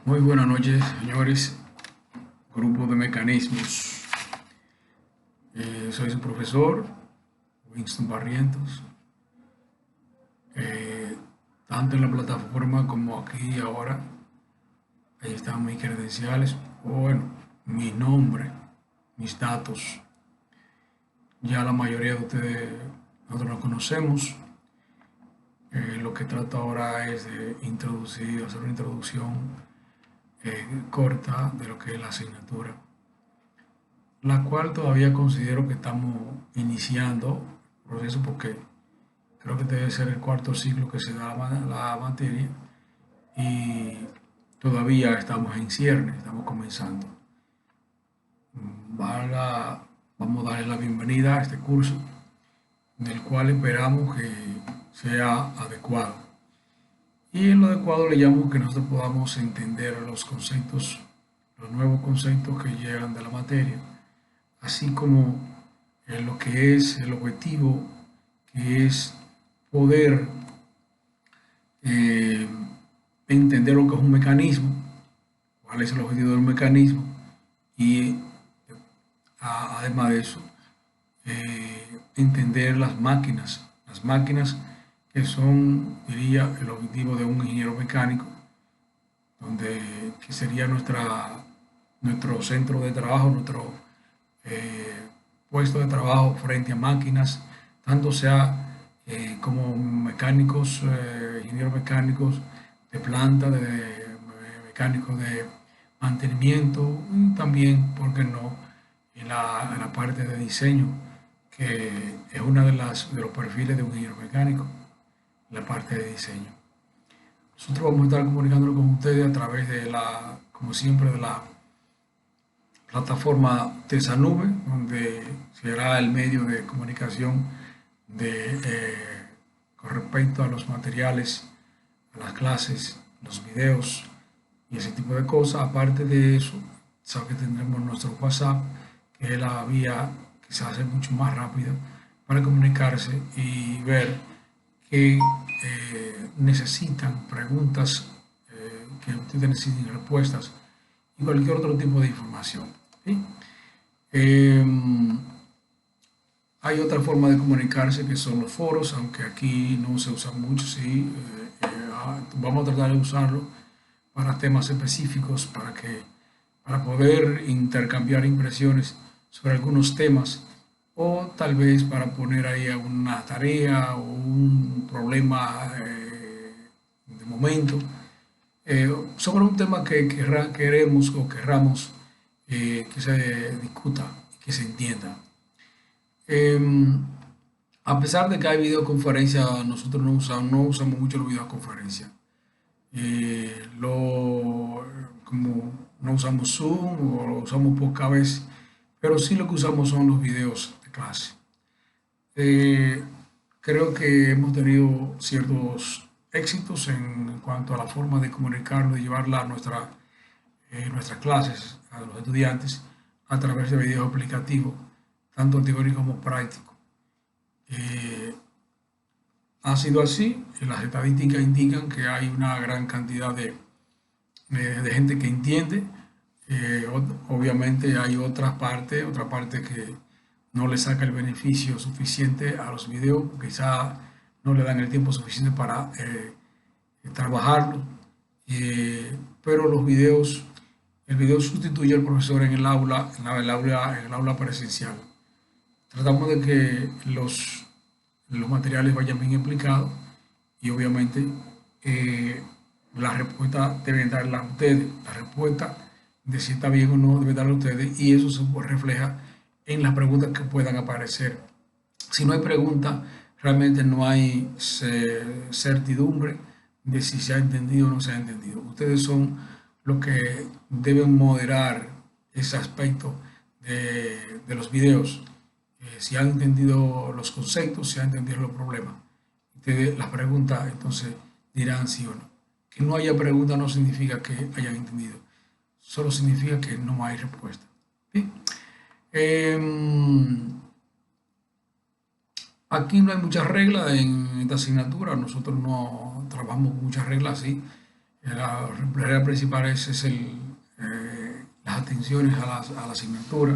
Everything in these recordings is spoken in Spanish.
Muy buenas noches, señores. Grupo de mecanismos. Soy su profesor, Winston Barrientos. Eh, Tanto en la plataforma como aquí ahora. Ahí están mis credenciales. Bueno, mi nombre, mis datos. Ya la mayoría de ustedes, nosotros nos conocemos. Lo que trato ahora es de hacer una introducción corta de lo que es la asignatura, la cual todavía considero que estamos iniciando el proceso porque creo que debe ser el cuarto ciclo que se da la materia y todavía estamos en cierne, estamos comenzando. Valga- Vamos a darle la bienvenida a este curso, del cual esperamos que sea adecuado. Y en lo adecuado le llamo que nosotros podamos entender los conceptos, los nuevos conceptos que llegan de la materia, así como lo que es el objetivo, que es poder eh, entender lo que es un mecanismo, cuál es el objetivo del mecanismo y además de eso, entender las máquinas que son, diría, el objetivo de un ingeniero mecánico, que sería nuestro centro de trabajo, nuestro puesto de trabajo frente a máquinas, tanto sea como mecánicos, ingenieros mecánicos de planta, mecánicos de mantenimiento y también, ¿por qué no?, en la parte de diseño, que es una de los perfiles de un ingeniero mecánico, la parte de diseño. Nosotros vamos a estar comunicándonos con ustedes a través de como siempre, de la plataforma Tesanube, donde será el medio de comunicación con respecto a los materiales, a las clases, los videos y ese tipo de cosas. Aparte de eso, sabe que tendremos nuestro WhatsApp, que es la vía que se hace mucho más rápida para comunicarse y ver que necesitan preguntas, que ustedes necesiten respuestas y cualquier otro tipo de información. ¿Sí? Eh, Hay otra forma de comunicarse que son los foros, aunque aquí no se usa mucho, sí. Vamos a tratar de usarlo para temas específicos, para poder intercambiar impresiones sobre algunos temas o tal vez para poner ahí alguna tarea o un problema de momento sobre un tema que queremos o querramos que se discuta y que se entienda. Eh, a pesar de que hay videoconferencias, nosotros no usamos mucho la videoconferencia. Como no usamos Zoom o lo usamos pocas veces, pero sí lo que usamos son los videos de clase. Eh, Creo que hemos tenido ciertos éxitos en cuanto a la forma de comunicarnos, de llevarla a nuestras clases, a los estudiantes, a través de videos aplicativos, tanto teóricos como prácticos. Eh, Ha sido así, las estadísticas indican que hay una gran cantidad de gente que entiende. Obviamente hay otra parte que no le saca el beneficio suficiente a los videos, quizá no le dan el tiempo suficiente para trabajarlo. Pero el video sustituye al profesor en el aula, en el aula presencial. Tratamos de que los materiales vayan bien explicados y obviamente eh, la respuesta deben darla a ustedes. La respuesta de si está bien o no debe darla a ustedes y eso se refleja en las preguntas que puedan aparecer. Si no hay pregunta, realmente no hay certidumbre de si se ha entendido o no se ha entendido. Ustedes son los que deben moderar ese aspecto de los videos. Si han entendido los conceptos, si han entendido los problemas. Ustedes las preguntas entonces dirán sí o no. Que no haya pregunta no significa que hayan entendido, solo significa que no hay respuesta. ¿Sí? Aquí no hay muchas reglas en esta asignatura, nosotros no trabajamos muchas reglas así. La regla principal las atenciones a la asignatura,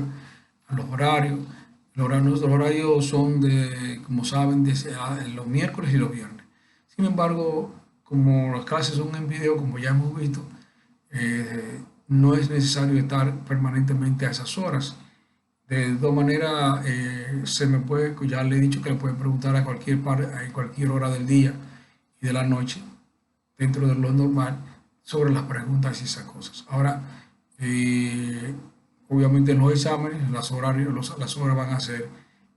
a los horarios. Nuestros horarios son como saben, los miércoles y los viernes. Sin embargo, como las clases son en video, como ya hemos visto, no es necesario estar permanentemente a esas horas. De todas maneras, ya le he dicho que le pueden preguntar a cualquier hora del día y de la noche, dentro de lo normal, sobre las preguntas y esas cosas. Ahora, eh, obviamente en los exámenes, las horas van a ser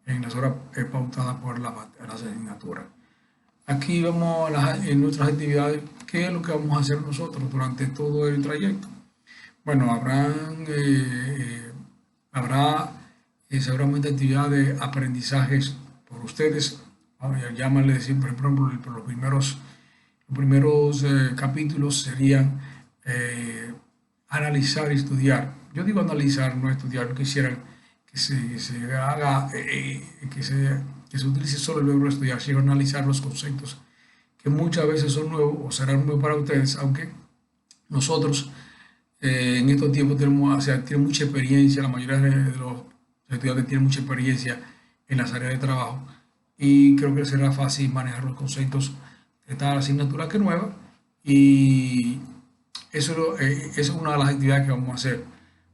en las horas pautadas por la asignatura. Aquí vemos en nuestras actividades qué es lo que vamos a hacer nosotros durante todo el trayecto. Bueno, habrá seguramente actividades de aprendizajes por ustedes. Llámale decir, por ejemplo, los primeros capítulos serían analizar y estudiar. Yo digo analizar, no estudiar, no quisieran que se haga, que se utilice solo el verbo estudiar, sino analizar los conceptos que muchas veces son nuevos o serán nuevos para ustedes, aunque nosotros en estos tiempos tienen mucha experiencia, la mayoría de los estudiantes tienen mucha experiencia en las áreas de trabajo y creo que será fácil manejar los conceptos de esta asignatura que es nueva y eso es una de las actividades que vamos a hacer.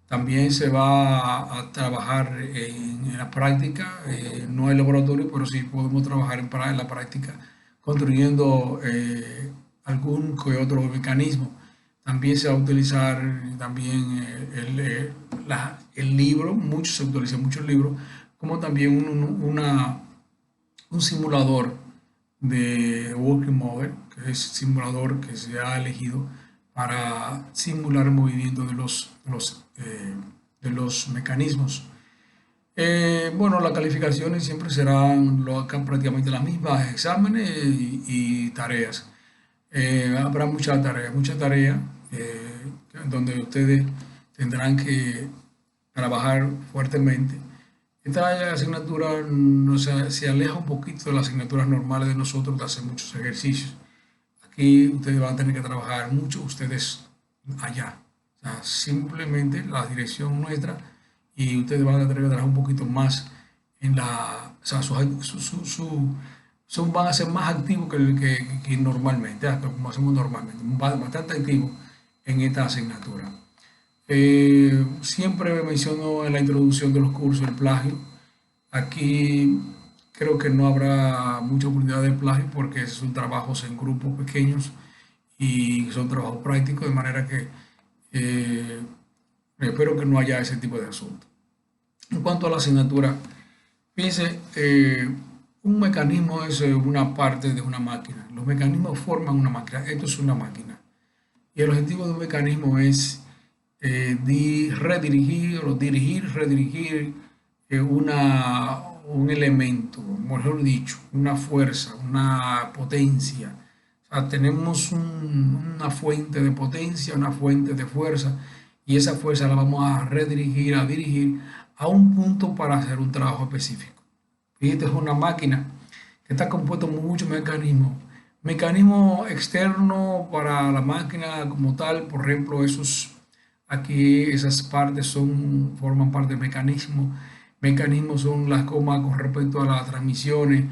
También se va a trabajar en la práctica, no en laboratorio, pero sí podemos trabajar en la práctica construyendo algún que otro mecanismo. También se va a utilizar también el libro, se utiliza mucho el libro, como también un simulador de Working Model, que es simulador que se ha elegido para simular el movimiento de los mecanismos. Bueno, las calificaciones siempre serán prácticamente las mismas, exámenes y tareas. Habrá mucha tarea donde ustedes tendrán que trabajar fuertemente. Esta asignatura se aleja un poquito de las asignaturas normales de nosotros de hacer muchos ejercicios. Aquí ustedes van a tener que trabajar mucho, ustedes allá. O sea, simplemente la dirección nuestra y ustedes van a tener que trabajar un poquito más o sea, van a ser más activos que normalmente, como hacemos normalmente, bastante activos en esta asignatura. Siempre menciono en la introducción de los cursos el plagio. Aquí creo que no habrá mucha oportunidad de plagio porque son trabajos en grupos pequeños y son trabajos prácticos, de manera que eh, espero que no haya ese tipo de asunto. En cuanto a la asignatura, fíjense, un mecanismo es una parte de una máquina. Los mecanismos forman una máquina. Esto es una máquina. Y el objetivo de un mecanismo es redirigir un elemento, mejor dicho, una fuerza, una potencia. O sea, tenemos una fuente de potencia, una fuente de fuerza, y esa fuerza la vamos a dirigir a un punto para hacer un trabajo específico. Fíjate, es una máquina que está compuesta de muchos mecanismos. Mecanismo externo para la máquina como tal, por ejemplo, aquí esas partes forman parte del mecanismo. Mecanismos son las comas con respecto a las transmisiones.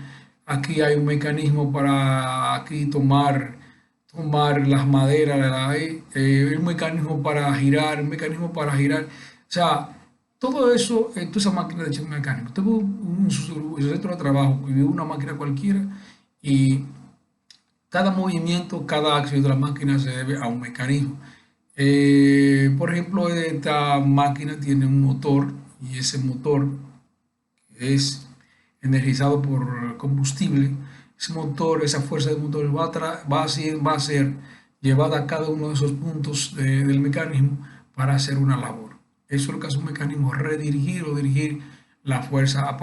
Aquí hay un mecanismo para aquí tomar las maderas, un mecanismo para girar, un mecanismo para girar. O sea, todo eso, toda esa máquina de hecho es un mecánico. Tengo un centro de trabajo y una máquina cualquiera y cada movimiento, cada acción de la máquina se debe a un mecanismo. Por ejemplo, esta máquina tiene un motor y ese motor es energizado por combustible. Ese motor, esa fuerza del motor va a ser llevada a cada uno de esos puntos del mecanismo para hacer una labor. Eso es lo que hace un mecanismo, redirigir o dirigir la fuerza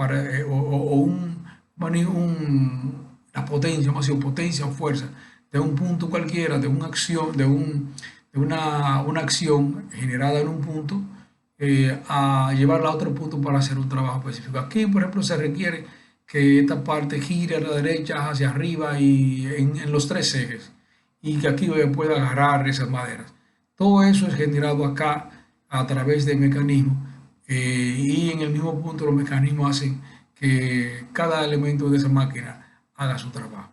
la potencia, más o potencia o fuerza de un punto cualquiera, de una acción, una acción generada en un punto a llevarla a otro punto para hacer un trabajo específico. Aquí, por ejemplo, se requiere que esta parte gire a la derecha, hacia arriba y en los tres ejes. y que aquí pueda agarrar esas maderas. Todo eso es generado acá a través de mecanismos y en el mismo punto los mecanismos hacen que cada elemento de esa máquina haga su trabajo.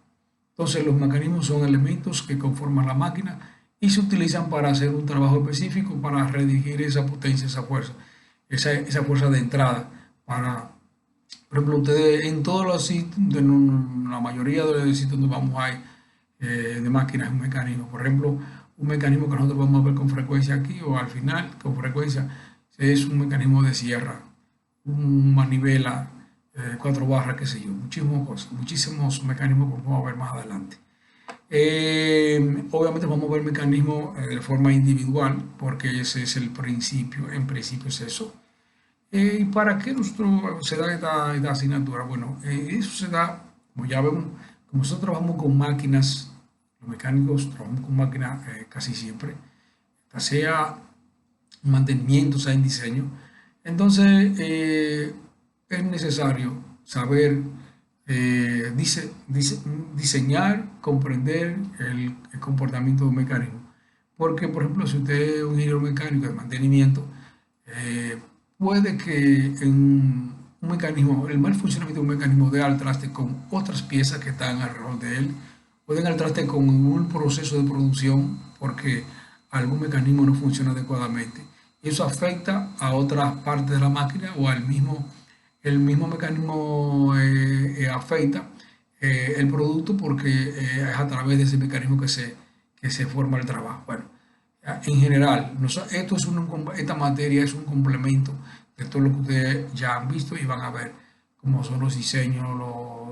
Entonces los mecanismos son elementos que conforman la máquina y se utilizan para hacer un trabajo específico, para redirigir esa potencia, esa fuerza de entrada. Por ejemplo, ustedes en todos los sitios, la mayoría de los sitios donde vamos hay de máquinas, un mecanismo. Por ejemplo, un mecanismo que nosotros vamos a ver con frecuencia aquí o al final con frecuencia es un mecanismo de sierra, un manivela, 4 barras, qué sé yo, muchísimas cosas, muchísimos mecanismos que vamos a ver más adelante. Obviamente vamos a ver mecanismos de forma individual porque ese es el principio, en principio es eso. ¿Y para qué se da esta asignatura? Bueno, eso se da, como ya vemos, como nosotros trabajamos con máquinas, los mecánicos trabajamos con máquinas casi siempre, ya sea en mantenimiento, sea en diseño. Entonces, es necesario saber diseñar, comprender el comportamiento de un mecanismo. Porque, por ejemplo, si usted es un ingeniero mecánico de mantenimiento, eh, puede que en un mecanismo, el mal funcionamiento de un mecanismo dé al traste con otras piezas que están alrededor de él, pueden al traste con un proceso de producción porque algún mecanismo no funciona adecuadamente. Y eso afecta a otras partes de la máquina o el mismo mecanismo afecta el producto porque es a través de ese mecanismo que se forma el trabajo. Bueno, en general, esta materia es un complemento de todo lo que ustedes ya han visto y van a ver cómo son los diseños,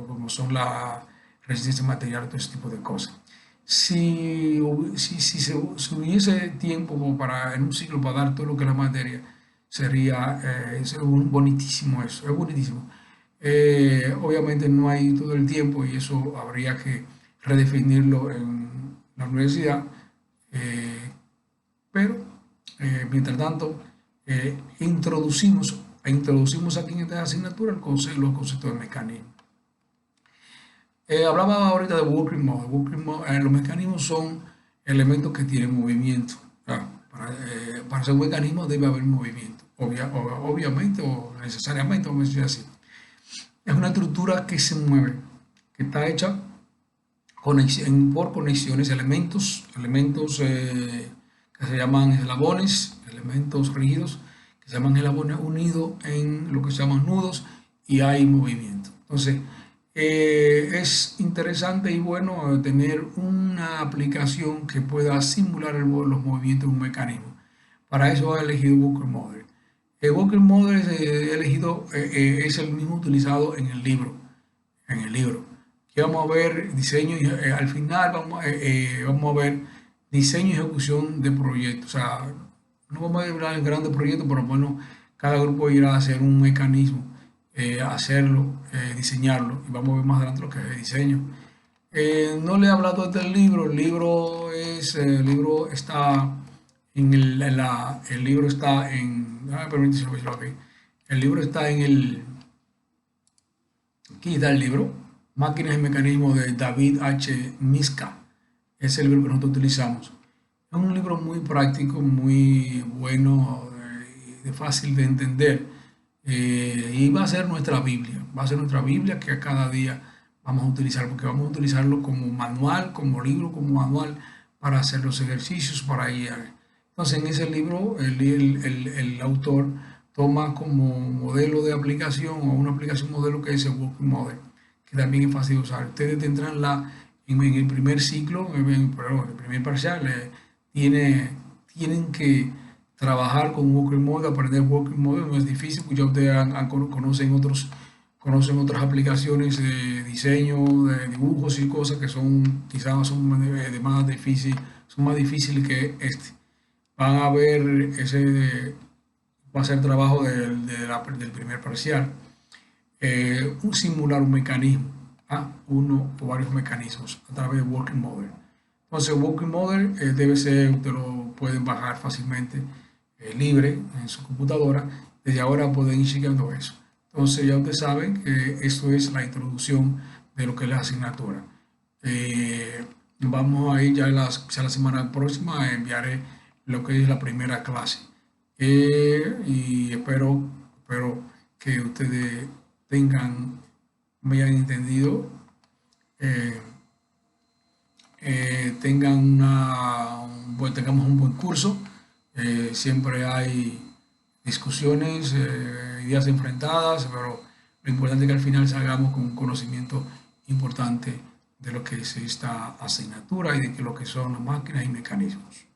cómo son la resistencia material, todo ese tipo de cosas. Si hubiese tiempo para, en un ciclo para dar todo lo que es la materia, sería bonitísimo eso, es bonitísimo. Obviamente no hay todo el tiempo y eso habría que redefinirlo en la universidad, eh, pero mientras tanto introducimos aquí en esta asignatura los conceptos de mecanismo. Hablaba ahorita de working model. Los mecanismos son elementos que tienen movimiento. Para ser un mecanismo debe haber movimiento, obviamente o necesariamente, vamos a decir así. Es una estructura que se mueve, que está hecha por conexiones, elementos que se llaman eslabones, elementos rígidos, que se llaman eslabones unidos en lo que se llaman nudos y hay movimiento. Entonces, es interesante y bueno tener una aplicación que pueda simular los movimientos de un mecanismo. Para eso he elegido Walker Model. El Walker Model es el mismo utilizado en el libro. Aquí vamos a ver diseño y al final vamos a ver diseño y ejecución de proyectos. O sea, no vamos a hablar en grandes proyectos, pero bueno, cada grupo irá a hacer un mecanismo, hacerlo, diseñarlo y vamos a ver más adelante lo que es el diseño. No le he hablado del libro. El libro está el libro está en, el libro está en aquí está el libro, Máquinas y Mecanismos de David H. Miska. Es el libro que nosotros utilizamos. Es un libro muy práctico, muy bueno, de fácil de entender. Y va a ser nuestra Biblia. Va a ser nuestra Biblia que a cada día vamos a utilizar, porque vamos a utilizarlo como manual, como libro, como manual para hacer los ejercicios, para guiar. Entonces, en ese libro, el autor toma como modelo de aplicación o una aplicación modelo que es el Working Model, que también es fácil de usar. Ustedes tendrán en el primer ciclo, el primer parcial, tienen que trabajar con Working Model, aprender Working Model, no es difícil, pues ya ustedes conocen otras aplicaciones de diseño, de dibujos y cosas que quizás son son más difíciles que este. Van a ver va a ser trabajo del primer parcial. Simular un mecanismo, uno o varios mecanismos a través de Working Model. Entonces, Working Model usted lo pueden bajar fácilmente, libre en su computadora. Desde ahora pueden ir chequeando eso. Entonces, ya ustedes saben que esto es la introducción de lo que es la asignatura. Vamos a ir ya quizá la semana próxima, enviaré lo que es la primera clase. Y espero que ustedes tengan, me hayan entendido, eh, tengamos un buen curso. Siempre hay discusiones, ideas enfrentadas, pero lo importante es que al final salgamos con un conocimiento importante de lo que es esta asignatura y de lo que son las máquinas y mecanismos.